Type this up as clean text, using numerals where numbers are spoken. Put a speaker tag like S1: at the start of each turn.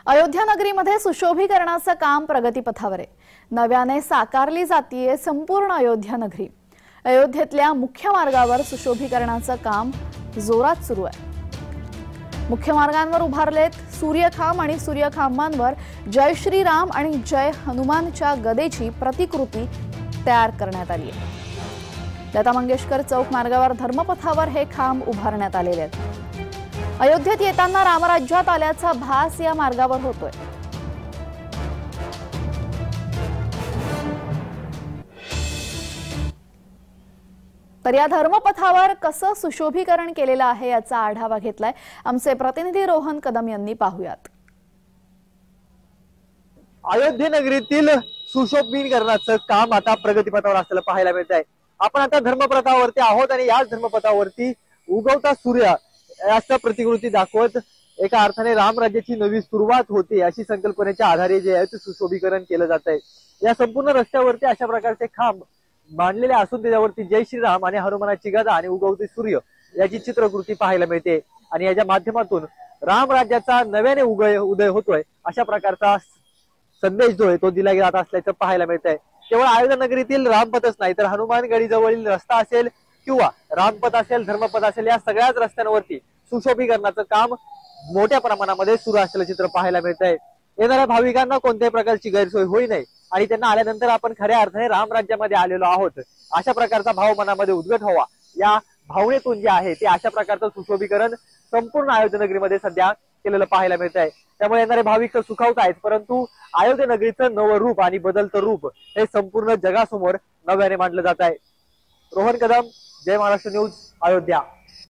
S1: अयोध्या नगरीमध्ये सुशोभीकरणाचं काम प्रगतीपथावर आहे। नव्याने साकारली जातीये संपूर्ण अयोध्या नगरी। अयोध्येतल्या मुख्य मार्गावर सुशोभीकरणाचं काम जोरात सुरू आहे। मुख्य मार्गांवर उभारलेत सूर्यखांब आणि सूर्यखांबांवर जय श्रीराम आणि जय हनुमानच्या गदेची प्रतिकृती तयार करण्यात आली आहे। लता मंगेशकर चौक मार्गावर धर्मपथावर हे खांब उभारण्यात आलेले आहेत। अयोध्येत येताना रामराज्यात आल्याचा भास या मार्गावर होतोय। तर या धर्मपथावर कसं सुशोभीकरण केलेलं आहे याचा आढावा घेतलाय आमचे प्रतिनिधी रोहन कदम यांनी। पाहूयात।
S2: अयोध्या नगरीतील सुशोभीकरणाचं काम आता प्रगतीपथावर असलेलं पाहायला मिळत आहे। आपण आता धर्मपथावरती आहोत आणि याच धर्मपथावरती उगवता सूर्य याचा प्रतिकृती दाखवत एका अर्थाने रामराज्याची नवी सुरुवात होते अशी संकल्पनेच्या आधारे जे आहे ते सुशोभीकरण केलं जात आहे। या संपूर्ण रस्त्यावरती अशा प्रकारचे खांब बांधलेले असून त्याच्यावरती जय श्रीराम आणि हनुमानाची गदा आणि उगवते सूर्य याची चित्रकृती पाहायला मिळते आणि याच्या माध्यमातून रामराज्याचा नव्याने उदय होतोय अशा प्रकारचा संदेश जो आहे तो दिला जात असल्याचं पाहायला मिळत आहे। केवळ अयोध्या नगरीतील रामपथच नाही तर हनुमानगडी जवळील रस्ता असेल किंवा रामपथ असेल धर्मपथ असेल या सगळ्याच रस्त्यांवरती सुशोभीकरणाचं काम मोठ्या प्रमाणामध्ये सुरू असलेलं चित्र पाहायला मिळत आहे। येणाऱ्या भाविकांना कोणत्याही प्रकारची गैरसोय होई नाही आणि त्यांना आल्यानंतर आपण खऱ्या अर्थाने रामराज्यामध्ये आलेलो आहोत अशा प्रकारचा भाव मनामध्ये उद्गत व्हावा या भावनेतून जे आहे ते अशा प्रकारचं सुशोभीकरण संपूर्ण अयोध्या नगरीमध्ये सध्या केलेलं पाहायला मिळत आहे। त्यामुळे येणारे भाविक तर सुखावत आहेत परंतु अयोध्या नगरीचं नवं रूप आणि बदलतं रूप हे संपूर्ण जगासमोर नव्याने मांडलं जात आहे। रोहन कदम, जय महाराष्ट्र न्यूज, अयोध्या।